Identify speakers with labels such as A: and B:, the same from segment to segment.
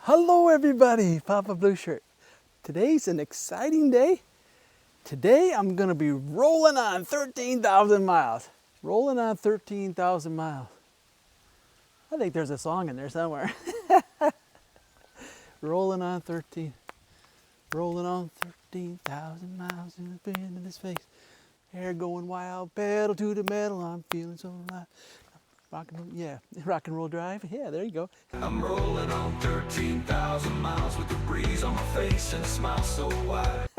A: Hello everybody, Papa Blue Shirt. Today's an exciting day. Today I'm gonna be rolling on 13,000 miles. Rolling on 13,000 miles. I think there's a song in there somewhere. Rolling on 13,000 miles in the wind in his face. Hair going wild, pedal to the metal, I'm feeling so alive. Rock and roll drive. Yeah, there you go.
B: I'm rolling on 13,000 miles with the breeze on my face and a smile so wide.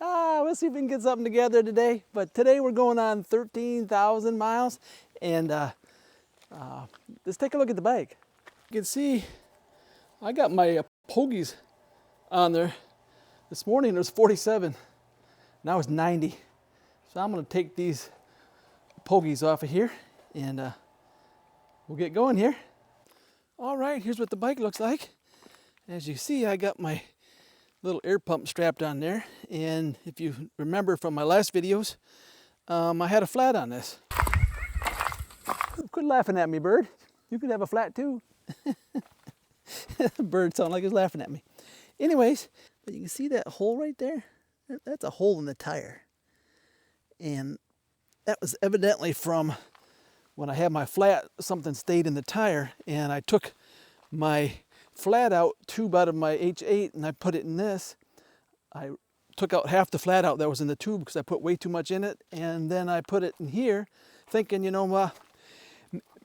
A: We'll see if we can get something together today. But today we're going on 13,000 miles. And let's take a look at the bike. You can see I got my pogies on there. This morning it was 47. Now it's 90. So I'm going to take these pogies off of here. And we'll get going here. All right, here's what the bike looks like. As you see, I got my little air pump strapped on there. And if you remember from my last videos, I had a flat on this. Quit laughing at me, bird. You could have a flat too. Bird sounded like he's laughing at me. Anyways, but you can see that hole right there? That's a hole in the tire. And that was evidently from when I had my flat, something stayed in the tire, and I took my flat out tube out of my H8 and I put it in this. I took out half the flat out that was in the tube because I put way too much in it, and then I put it in here thinking,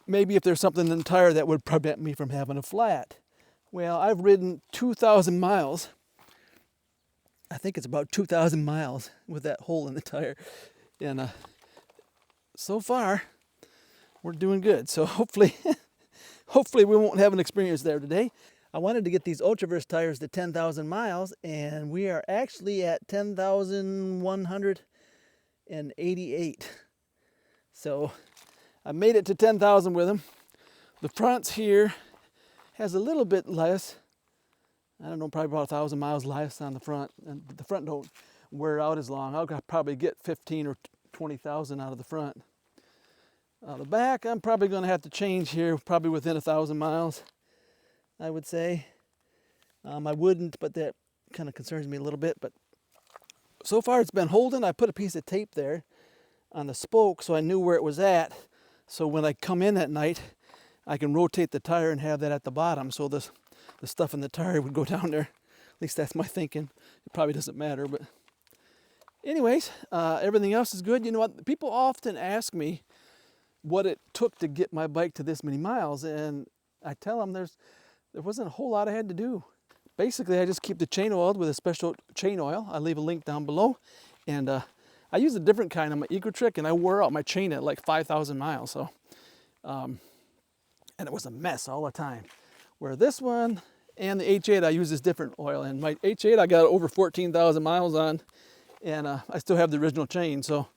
A: maybe if there's something in the tire that would prevent me from having a flat. Well, I've ridden 2,000 miles. I think it's about 2,000 miles with that hole in the tire. And so far, we're doing good. So hopefully we won't have an experience there today. I wanted to get these Ultraverse tires to 10,000 miles, and we are actually at 10,188. So I made it to 10,000 with them. The fronts here has a little bit less. I don't know, probably about 1,000 miles less on the front. And the front don't wear out as long. I'll probably get 15 or 20,000 out of the front. The back, I'm probably going to have to change here, probably within 1,000 miles, I would say. I wouldn't, but that kind of concerns me a little bit. But so far it's been holding. I put a piece of tape there on the spoke so I knew where it was at. So when I come in at night, I can rotate the tire and have that at the bottom. So the stuff in the tire would go down there. At least that's my thinking. It probably doesn't matter, but anyways, everything else is good. You know what? People often ask me what it took to get my bike to this many miles, and I tell them there wasn't a whole lot I had to do. Basically, I just keep the chain oiled with a special chain oil. I leave a link down below, and I use a different kind on my Eco-Trick, and I wore out my chain at like 5,000 miles. So, and it was a mess all the time. Where this one and the H8, I use this different oil, and my H8 I got over 14,000 miles on, and I still have the original chain. So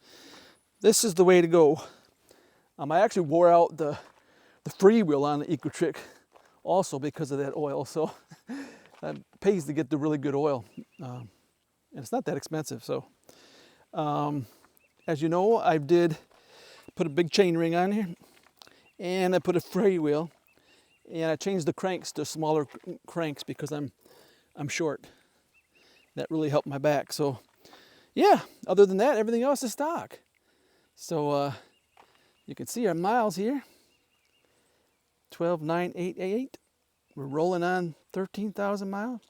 A: this is the way to go. I actually wore out the freewheel on the Eco-Trick also because of that oil. So it pays to get the really good oil. And it's not that expensive. So as you know, I did put a big chain ring on here, and I put a freewheel, and I changed the cranks to smaller cranks because I'm short. That really helped my back. So yeah, other than that, everything else is stock. So you can see our miles here, 12,988. We're rolling on 13,000 miles.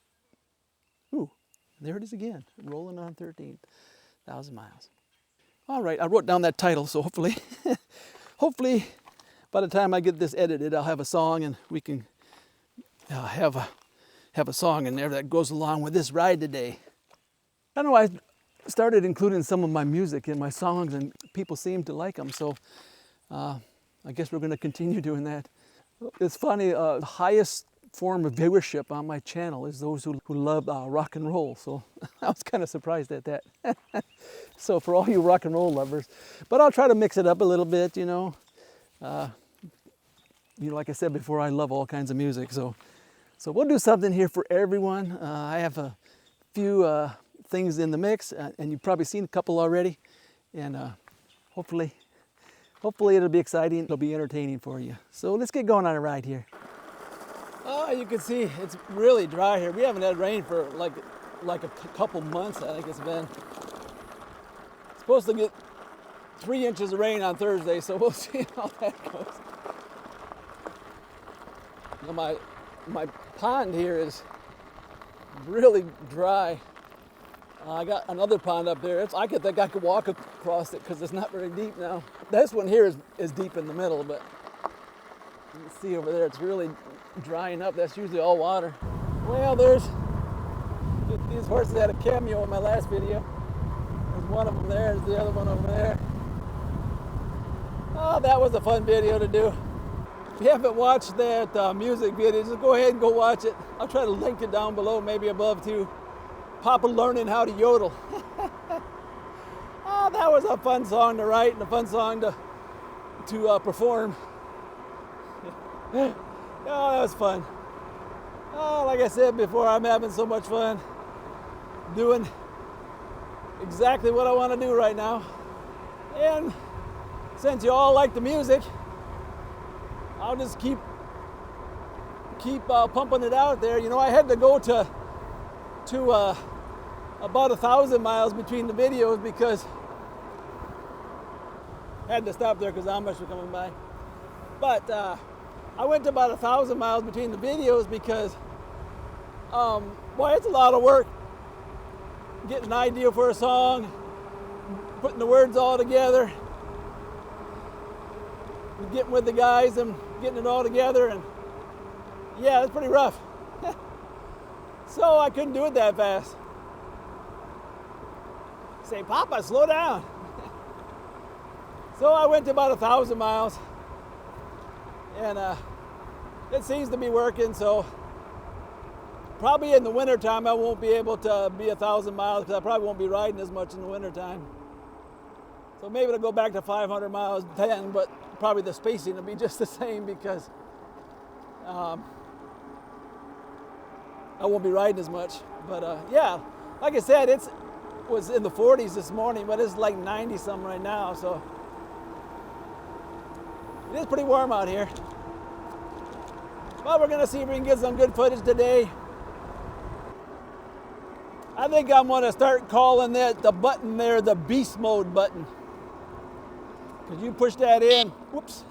A: Ooh, there it is again, rolling on 13,000 miles. All right, I wrote down that title, so hopefully by the time I get this edited, I'll have a song, and we can have a song in there that goes along with this ride today. I don't know, I started including some of my music in my songs, and people seem to like them, so I guess we're going to continue doing that. It's funny, the highest form of viewership on my channel is those who love rock and roll, so I was kind of surprised at that. So for all you rock and roll lovers, but I'll try to mix it up a little bit, like I said before, I love all kinds of music, so we'll do something here for everyone. I have a few things in the mix, and you've probably seen a couple already, and hopefully it'll be exciting, it'll be entertaining for you. So let's get going on a ride here. Oh, you can see it's really dry here. We haven't had rain for like a couple months, I think it's been. Supposed to get 3 inches of rain on Thursday, so we'll see how that goes. Now my pond here is really dry. I got another pond up there. I think I could walk across it because it's not very deep now. This one here is deep in the middle, but you can see over there it's really drying up. That's usually all water. Well, these horses had a cameo in my last video. There's one of them there, there's the other one over there. Oh, that was a fun video to do. If you haven't watched that music video, just go ahead and go watch it. I'll try to link it down below, maybe above too. Papa learning how to yodel. Oh, that was a fun song to write and a fun song to perform. Oh, that was fun. Oh, like I said before, I'm having so much fun doing exactly what I want to do right now. And since you all like the music, I'll just keep pumping it out there. You know, I had to go to about 1,000 miles between the videos because I had to stop there because Amish were coming by. But I went to about 1,000 miles between the videos because, boy, it's a lot of work. Getting an idea for a song, putting the words all together, getting with the guys and getting it all together, and yeah, it's pretty rough. So I couldn't do it that fast. Say, Papa, slow down. So I went to about 1,000 miles, and it seems to be working. So probably in the wintertime I won't be able to be 1,000 miles because I probably won't be riding as much in the wintertime. So maybe it'll go back to 500 miles then, but probably the spacing will be just the same because I won't be riding as much. But yeah, like I said, it was in the 40s this morning, but it's like 90 something right now. So it is pretty warm out here. But we're gonna see if we can get some good footage today. I think I'm gonna start calling the button there the beast mode button. Because you push that in, whoops,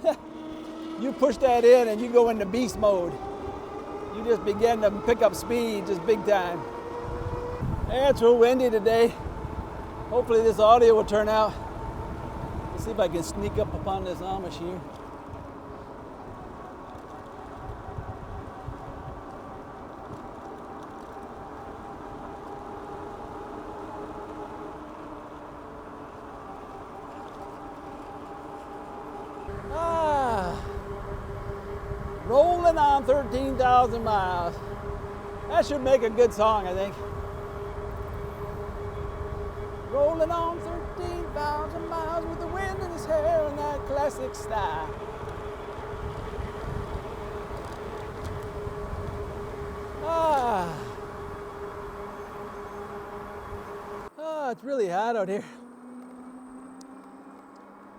A: you push that in and you go into beast mode. You just begin to pick up speed just big time. And it's real windy today. Hopefully this audio will turn out. Let's see if I can sneak up upon this Amish here. Rolling on 13,000 miles. That should make a good song, I think. Rolling on 13,000 miles with the wind in his hair and that classic style. Oh, it's really hot out here.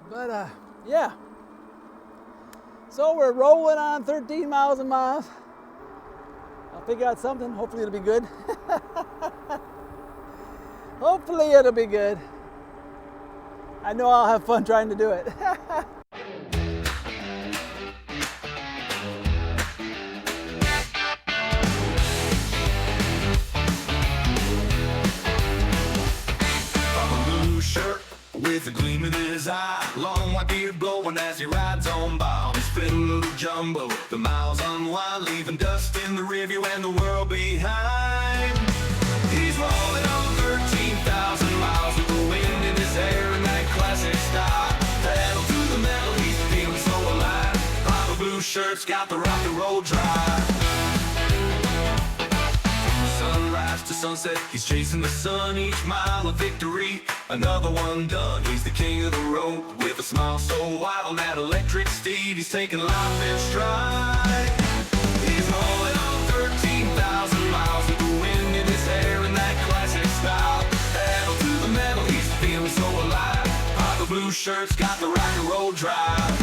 A: But yeah. So we're rolling on 13 miles a mile. I'll figure out something. Hopefully it'll be good. Hopefully it'll be good. I know I'll have fun trying to do it.
B: With a gleam in his eye, long white beard blowing as he rides on by his Philodo jumbo. The miles unwind, leaving dust in the rearview and the world behind. He's rolling on 13,000 miles with the wind in his hair and that classic style. Pedal to the metal, he's feeling so alive. Papa blue shirt's got the rock and roll drive. Sunrise to sunset, he's chasing the sun, each mile a victory, another one done. He's the king of the road, with a smile so wide on that electric steed. He's taking life in stride. He's rolling on 13,000 miles with the wind in his hair and that classic style. Pedal to the metal, he's feeling so alive. Papa blue shirt's got the rock and roll drive.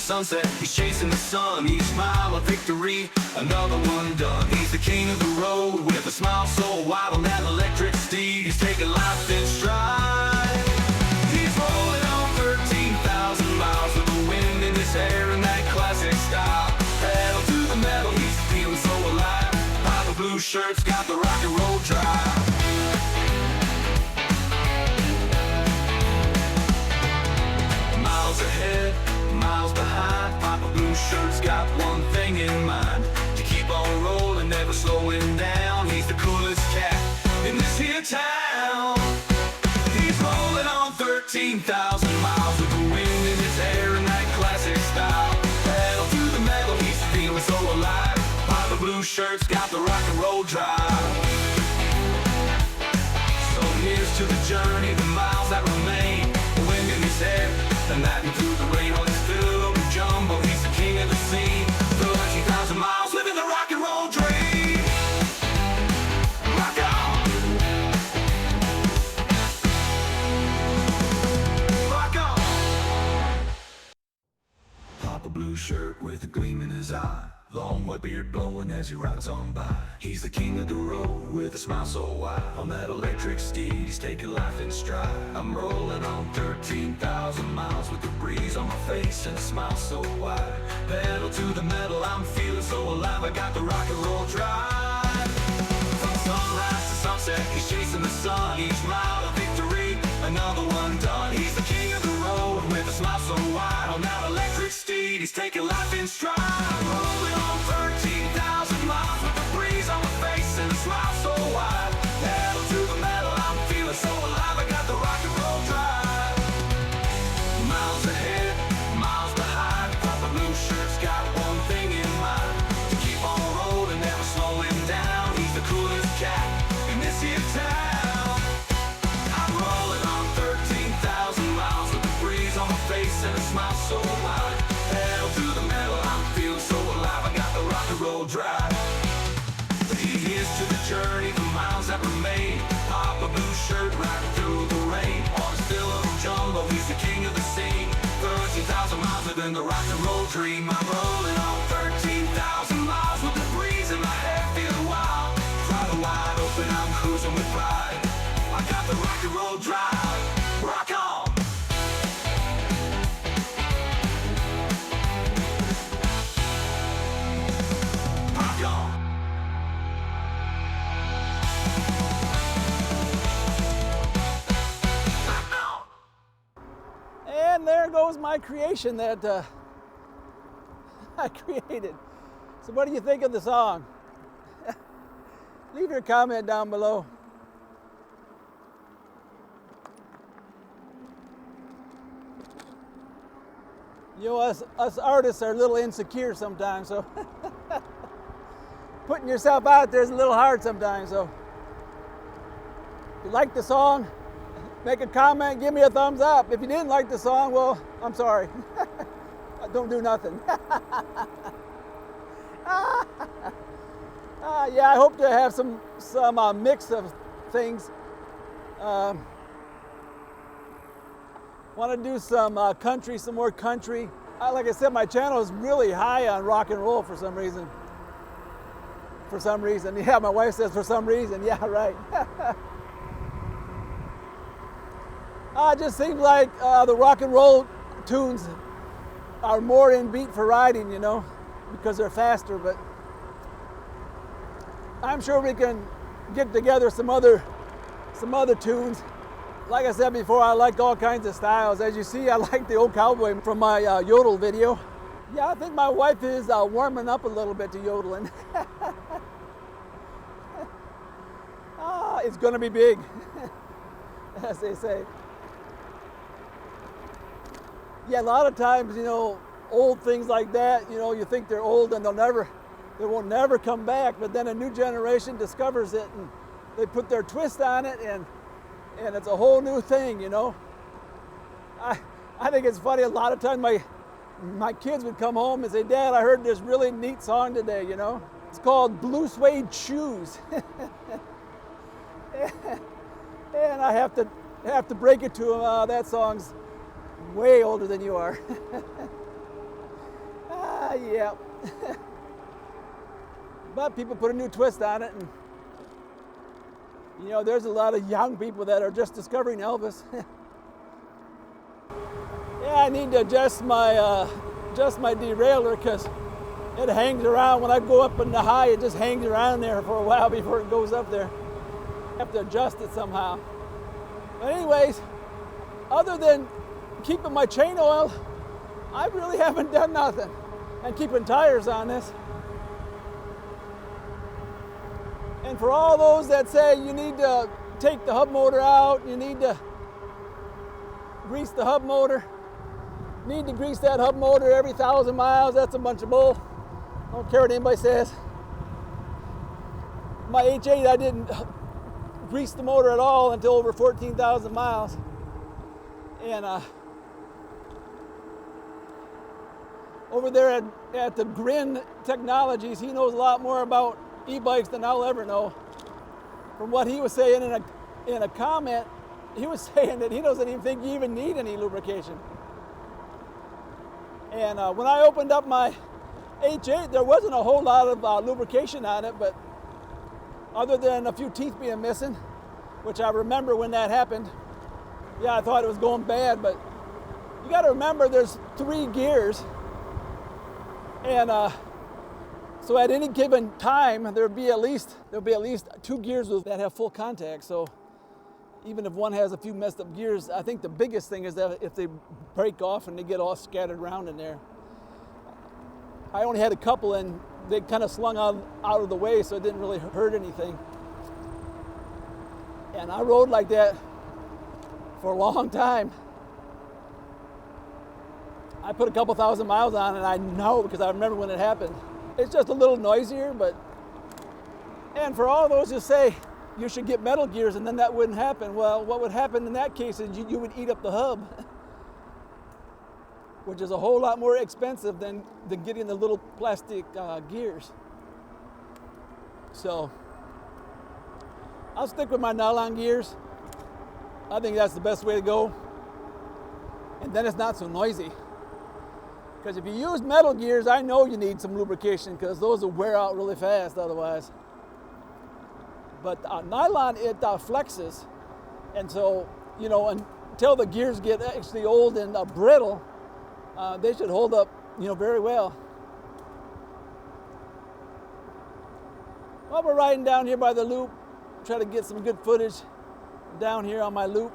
B: sunset, he's chasing the sun. Each mile a victory, another one done. He's the king of the road with a smile so wide on that electric steed. He's taking life in stride. He's rolling on 13,000 miles with the wind in his hair and that classic style. Pedal to the metal, he's feeling so alive. Papa Blue Shirt's got the rock and roll drive. Miles ahead, miles behind, Papa Blue Shirt's got one thing in mind: to keep on rolling, never slowing down. He's the coolest cat in this here town. He's rolling on 13,000 miles with the wind in his hair and that classic style. Pedal to the metal, he's feeling so alive. Papa Blue Shirt's got the rock and roll drive. So here's to the journey, the miles that remain, the wind in his hair and that through the rain on his Philodo jumbo. He's the king of the scene, 13,000 miles living the rock and roll dream. Rock on, rock on. Papa Blue Shirt with a gleam in his eye, long white beard blowing as he rides on by. He's the king of the road with a smile so wide. On that electric steed, he's taking life in stride. I'm rolling on 13,000 miles with the breeze on my face and a smile so wide. Pedal to the metal, I'm feeling so alive. I got the rock and roll drive. From sunrise to sunset, he's chasing the sun. Each mile a victory, another one done. He's the king of the road with a smile so wide. On that electric steed, he's taking life in stride. Rolling on 13,000 miles with the breeze on my face and a smile so wide. Pedal to the metal, I'm feeling so alive. I got the rock and roll drive. Miles ahead, miles behind, Papa Blue Shirt's got one thing in mind: to keep on rolling, never slowing down. He's the coolest cat in this here town. I'm rolling on 13,000 miles with the breeze on my face and a smile so wide. Pedal to the metal, I'm feeling so alive. I got the rock and roll drive. Here's to the journey, the miles that remain. Papa Blue Shirt riding through the rain on his Philodo jumbo. He's the king of the scene, 13,000 miles living the rock and roll dream. I'm rolling on 13,000 miles with the breeze in my hair, feeling wild. Throttle wide open, I'm cruising with pride. I got the rock and roll drive. Rock on. Rock on.
A: And there goes my creation that I created. So what do you think of the song? Leave your comment down below. You know, us artists are a little insecure sometimes, so putting yourself out there is a little hard sometimes. So if you like the song, make a comment, give me a thumbs up. If you didn't like the song, well, I'm sorry. Don't do nothing. Yeah, I hope to have some mix of things. Want to do some country, some more country. Like I said, my channel is really high on rock and roll for some reason. For some reason, yeah, my wife says for some reason, yeah, right. It just seems like the rock and roll tunes are more in beat for riding, you know, because they're faster, but I'm sure we can get together some other tunes. Like I said before, I like all kinds of styles. As you see, I like the old cowboy from my yodel video. Yeah, I think my wife is warming up a little bit to yodeling. It's gonna be big, as they say. Yeah, a lot of times, you know, old things like that, you know, you think they're old and they will never come back, but then a new generation discovers it and they put their twist on it and it's a whole new thing, you know. I think it's funny, a lot of times my kids would come home and say, "Dad, I heard this really neat song today, you know. It's called Blue Suede Shoes." And I have to break it to them, that song's way older than you are. Yeah. But people put a new twist on it, and you know, there's a lot of young people that are just discovering Elvis. Yeah, I need to adjust my derailleur because it hangs around. When I go up in the high, it just hangs around there for a while before it goes up there. I have to adjust it somehow. But anyways, other than keeping my chain oil, I really haven't done nothing. And keeping tires on this. And for all those that say you need to take the hub motor out, you need to grease the hub motor, need to grease that hub motor every 1,000 miles, that's a bunch of bull. I don't care what anybody says. My H8, I didn't grease the motor at all until over 14,000 miles. And over there at the Grin Technologies, he knows a lot more about e-bikes than I'll ever know. From what he was saying in a comment, he was saying that he doesn't even think you even need any lubrication. And when I opened up my H8, there wasn't a whole lot of lubrication on it, but other than a few teeth being missing, which I remember when that happened. Yeah, I thought it was going bad, but you got to remember there's 3 gears, and so at any given time there'll be at least 2 gears that have full contact. So even if one has a few messed up gears, I think the biggest thing is that if they break off and they get all scattered around in there. I only had a couple and they kind of slung out of the way, so it didn't really hurt anything. And I rode like that for a long time. I put a couple 1,000 miles on, and I know because I remember when it happened. It's just a little noisier, but, and for all those who say you should get metal gears and then that wouldn't happen, well, what would happen in that case is you would eat up the hub, which is a whole lot more expensive than getting the little plastic gears. So I'll stick with my nylon gears. I think that's the best way to go. And then it's not so noisy. Because if you use metal gears, I know you need some lubrication because those will wear out really fast otherwise. But nylon, it flexes. And so, you know, until the gears get actually old and brittle, they should hold up, you know, very well. Well, we're riding down here by the loop. Try to get some good footage down here on my loop.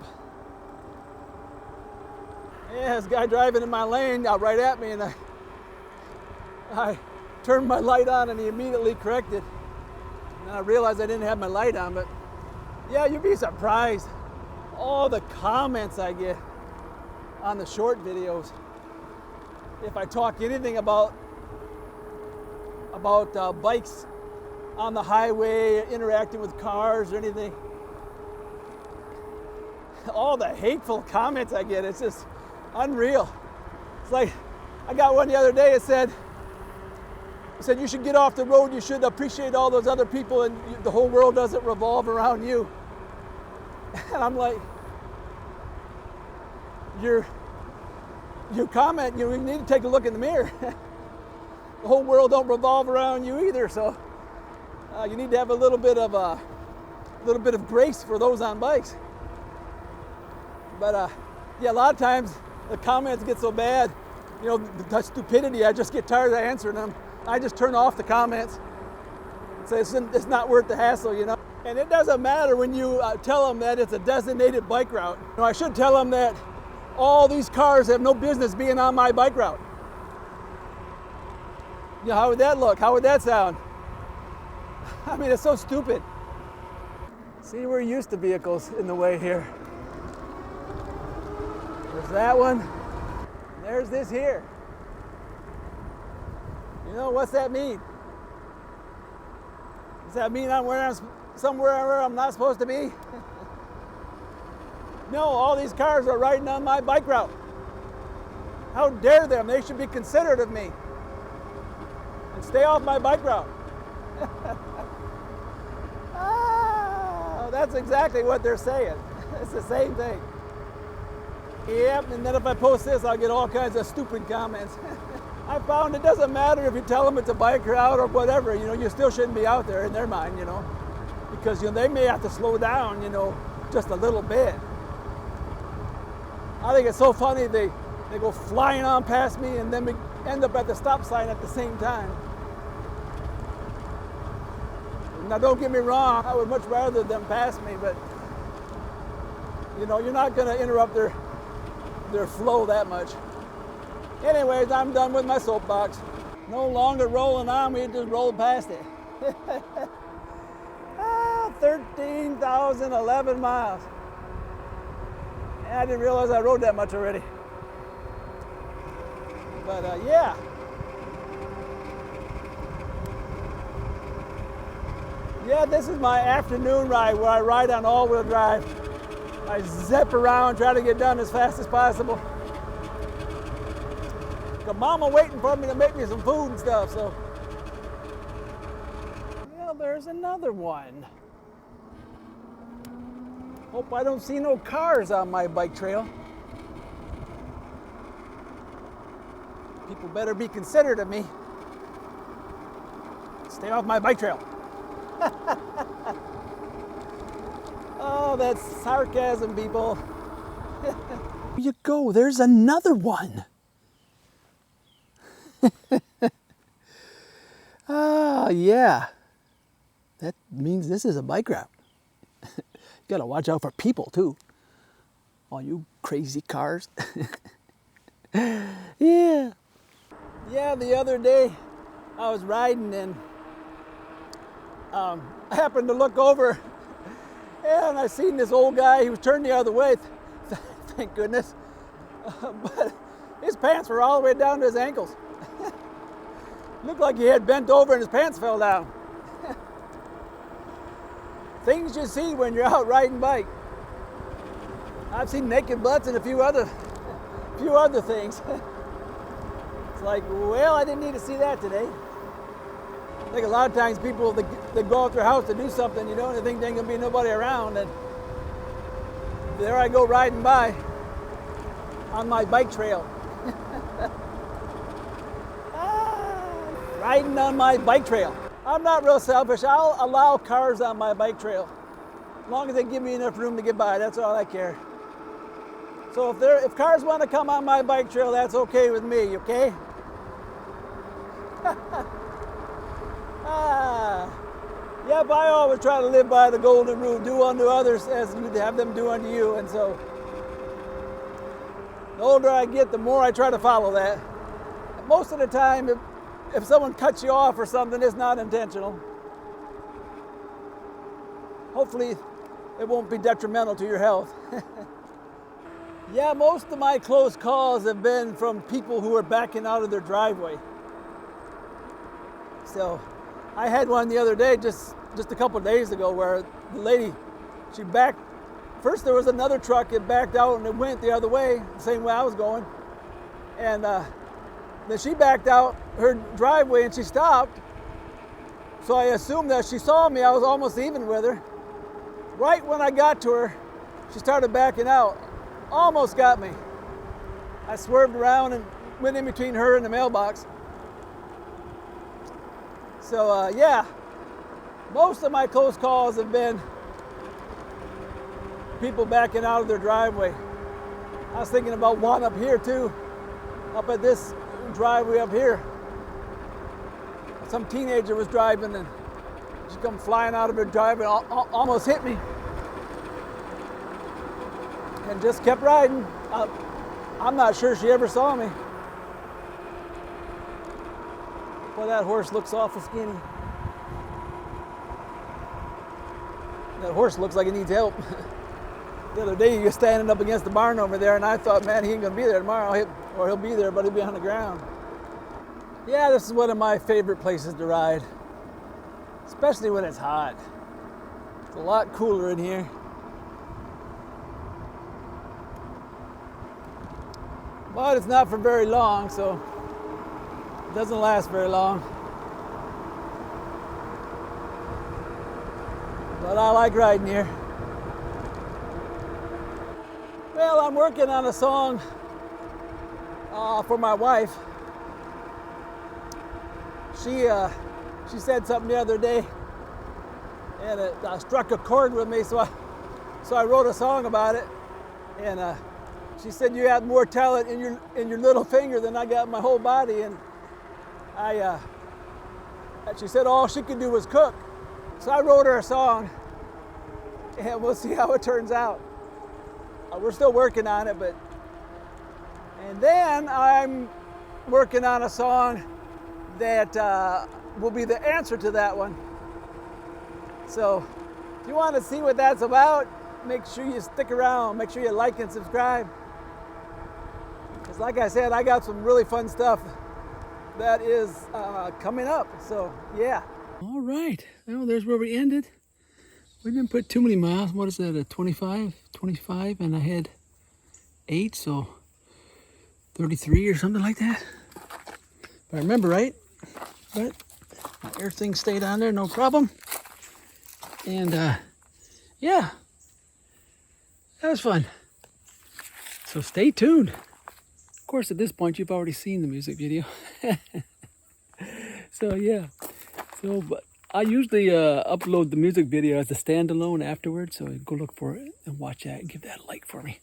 A: Yeah, this guy driving in my lane got right at me, and I turned my light on and he immediately corrected. And I realized I didn't have my light on, but yeah, you'd be surprised all the comments I get on the short videos. If I talk anything about bikes on the highway, interacting with cars or anything, all the hateful comments I get, it's just unreal. It's like, I got one the other day, it said you should get off the road, you should appreciate all those other people, and the whole world doesn't revolve around you. And I'm like, your comment, you need to take a look in the mirror. The whole world don't revolve around you either, so you need to have a little bit of grace for those on bikes. But yeah, a lot of times the comments get so bad, you know, the stupidity, I just get tired of answering them. I just turn off the comments and say it's not worth the hassle, you know. And it doesn't matter when you tell them that it's a designated bike route. You know, I should tell them that all these cars have no business being on my bike route. You know, how would that look? How would that sound? I mean, it's so stupid. See, we're used to vehicles in the way here. There's that one. There's this here. You know, what's that mean? Does that mean I'm somewhere where I'm not supposed to be? No, all these cars are riding on my bike route. How dare them? They should be considerate of me and stay off my bike route. That's exactly what they're saying. It's the same thing. Yep, and then if I post this, I'll get all kinds of stupid comments. I found it doesn't matter if you tell them it's a bike route or whatever, you know, you still shouldn't be out there in their mind, you know, because, you know, they may have to slow down, you know, just a little bit. I think it's so funny they go flying on past me and then we end up at the stop sign at the same time. Now don't get me wrong, I would much rather them pass me, but you know, you're not gonna interrupt their flow that much. Anyways, I'm done with my soapbox. No longer rolling on, we just rolled past it. 13,011 miles. And I didn't realize I rode that much already. But yeah. Yeah, this is my afternoon ride where I ride on all-wheel drive. I zip around, try to get done as fast as possible. Got Mama waiting for me to make me some food and stuff, so. Well, there's another one. Hope I don't see no cars on my bike trail. People better be considerate of me. Stay off my bike trail. Oh, that's sarcasm, people. There you go, there's another one. Ah, yeah. That means this is a bike route. You gotta watch out for people too. All you crazy cars. Yeah. Yeah, the other day I was riding and I happened to look over and I seen this old guy. He was turned the other way, thank goodness. But his pants were all the way down to his ankles. Looked like he had bent over and his pants fell down. Things you see when you're out riding bike. I've seen naked butts and a few other things. It's like, well, I didn't need to see that today. I think a lot of times people, they go out their house to do something, you know, and they think there ain't gonna be nobody around, and there I go riding by on my bike trail. Riding on my bike trail. I'm not real selfish. I'll allow cars on my bike trail. As long as they give me enough room to get by, that's all I care. So if cars want to come on my bike trail, that's okay with me, okay? Yep, I always try to live by the golden rule, do unto others as you'd have them do unto you. And so the older I get, the more I try to follow that. Most of the time, if someone cuts you off or something, it's not intentional. Hopefully, it won't be detrimental to your health. Yeah, most of my close calls have been from people who are backing out of their driveway. So, I had one the other day, just a couple of days ago, where the lady, she backed. First, there was another truck that backed out and it went the other way, the same way I was going. And then she backed out her driveway and she stopped. So I assumed that she saw me. I was almost even with her. Right when I got to her, she started backing out. Almost got me. I swerved around and went in between her and the mailbox. So yeah, most of my close calls have been people backing out of their driveway. I was thinking about one up here too, up at this driveway up here. Some teenager was driving and she come flying out of her driveway, almost hit me, and just kept riding. I'm not sure she ever saw me. Boy, that horse looks awful skinny. That horse looks like he needs help. The other day he was standing up against the barn over there and I thought, man, he ain't gonna be there tomorrow, or he'll be there, but he'll be on the ground. Yeah, this is one of my favorite places to ride, especially when it's hot. It's a lot cooler in here. But it's not for very long, so it doesn't last very long. But I like riding here. Well, Well, I'm working on a song for my wife. She said something the other day, and it struck a chord with me. So I wrote a song about it. And she said, "You have more talent in your little finger than I got in my whole body." And she said all she could do was cook. So I wrote her a song, and we'll see how it turns out. We're still working on it, and then I'm working on a song that will be the answer to that one. So if you want to see what that's about, make sure you stick around. Make sure you like and subscribe. Because like I said, I got some really fun stuff that is coming up. So yeah. All right. Well, there's where we ended. We didn't put too many miles. What is that, a 25, and I had 8, so 33 or something like that. If I remember right. But everything stayed on there, no problem. And yeah, that was fun. So stay tuned. Of course, at this point, you've already seen the music video. So yeah. So, but I usually upload the music video as a standalone afterwards, so go look for it and watch that and give that a like for me.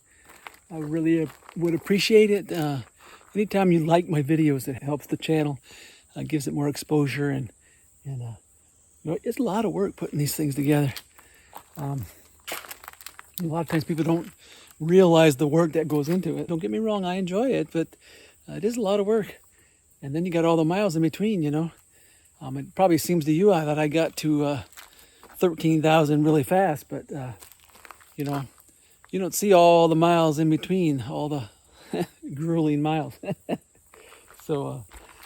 A: I really would appreciate it. Anytime you like my videos, it helps the channel, gives it more exposure, and you know, it's a lot of work putting these things together. A lot of times people don't realize the work that goes into it. Don't get me wrong, I enjoy it, but it is a lot of work. And then you got all the miles in between, you know. It probably seems to you that I got to 13,000 really fast, but you know, you don't see all the miles in between, all the grueling miles. So,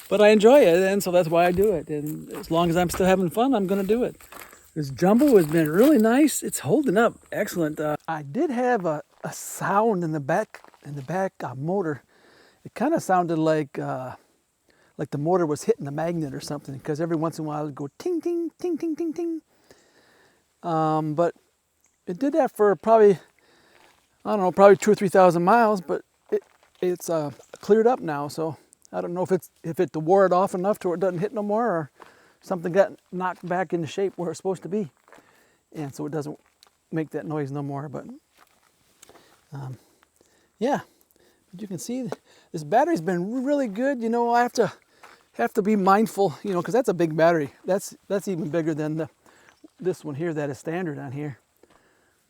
A: but I enjoy it, and so that's why I do it. And as long as I'm still having fun, I'm going to do it. This jumbo has been really nice. It's holding up excellent. I did have a sound in the back motor. It kind of sounded like the motor was hitting the magnet or something, because every once in a while it would go ting, ting, ting, ting, ting, ting. But it did that for probably, I don't know, probably 2,000 or 3,000 miles, but it's cleared up now. So I don't know if it wore it off enough to where it doesn't hit no more, or something got knocked back into shape where it's supposed to be. And so it doesn't make that noise no more, but yeah. But you can see this battery's been really good. You know, I have to be mindful, you know, because that's a big battery. That's even bigger than this one here that is standard on here.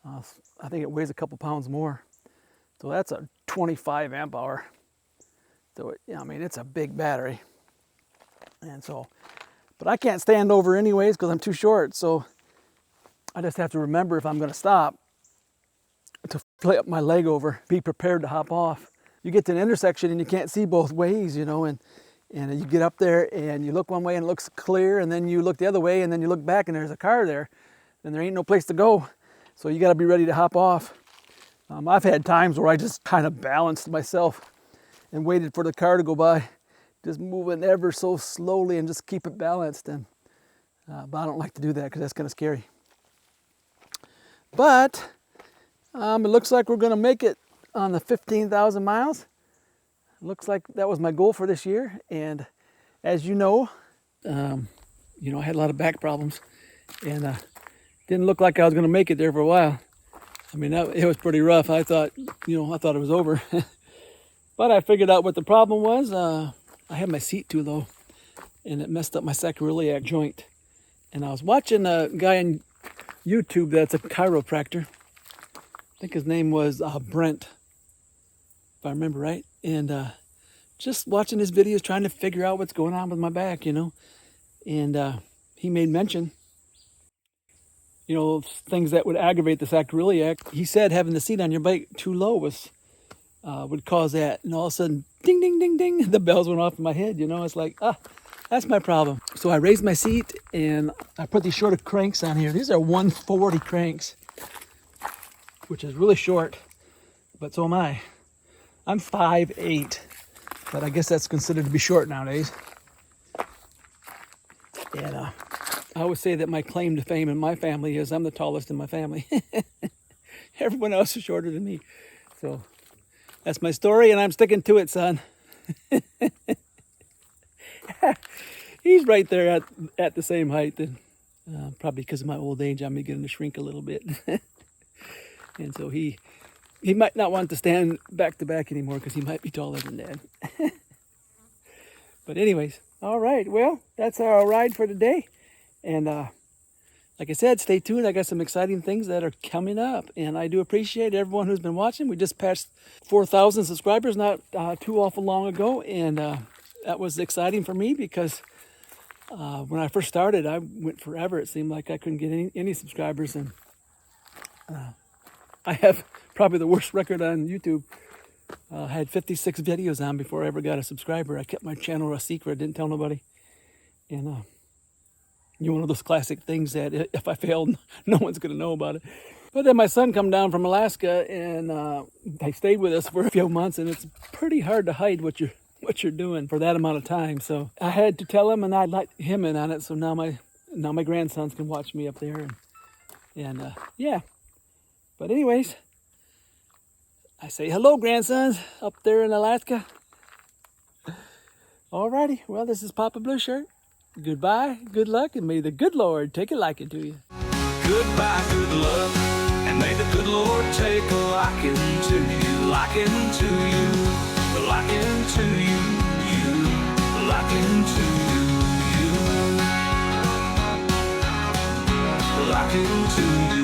A: I think it weighs a couple pounds more. So that's a 25 amp hour. So I mean, it's a big battery. And so, but I can't stand over anyways because I'm too short. So I just have to remember, if I'm going to stop, to flip up my leg over, be prepared to hop off. You get to an intersection and you can't see both ways, you know, and you get up there and you look one way and it looks clear, and then you look the other way and then you look back and there's a car there, and there ain't no place to go. So you got to be ready to hop off. I've had times where I just kind of balanced myself and waited for the car to go by, just moving ever so slowly and just keep it balanced. And but I don't like to do that because that's kind of scary. But it looks like we're going to make it on the 15,000 miles. Looks like that was my goal for this year. And as you know, I had a lot of back problems, and didn't look like I was going to make it there for a while. I mean, it was pretty rough. I thought it was over. But I figured out what the problem was. I had my seat too low, and it messed up my sacroiliac joint. And I was watching a guy on YouTube that's a chiropractor. I think his name was Brent, if I remember right. And just watching his videos, trying to figure out what's going on with my back, you know. And he made mention, things that would aggravate the sacroiliac. He said having the seat on your bike too low would cause that. And all of a sudden, ding, ding, ding, ding, the bells went off in my head, It's like, that's my problem. So I raised my seat and I put these shorter cranks on here. These are 140 cranks, which is really short, but so am I. I'm 5'8", but I guess that's considered to be short nowadays. And I always say that my claim to fame in my family is I'm the tallest in my family. Everyone else is shorter than me. So That's my story, and I'm sticking to it, son. He's right there at the same height. And, probably because of my old age, I'm beginning to shrink a little bit. And so he might not want to stand back to back anymore because he might be taller than Dad. But anyways, all right. Well, that's our ride for today. And like I said, stay tuned. I got some exciting things that are coming up. And I do appreciate everyone who's been watching. We just passed 4,000 subscribers not too awful long ago. And that was exciting for me because when I first started, I went forever. It seemed like I couldn't get any subscribers. And I have probably the worst record on YouTube. I had 56 videos on before I ever got a subscriber. I kept my channel a secret, didn't tell nobody. And one of those classic things that if I failed, no one's going to know about it. But then my son come down from Alaska, and he stayed with us for a few months, and it's pretty hard to hide what you're doing for that amount of time. So I had to tell him, and I let him in on it. So now my grandsons can watch me up there, and yeah. But anyways, I say hello, grandsons, up there in Alaska. Alrighty, well, this is Papa Blue Shirt. Goodbye, good luck, and may the good Lord take a liking to you.
B: Goodbye, good luck, and may the good Lord take a liking to you, liking to you, liking to you, liking to you, liking to you.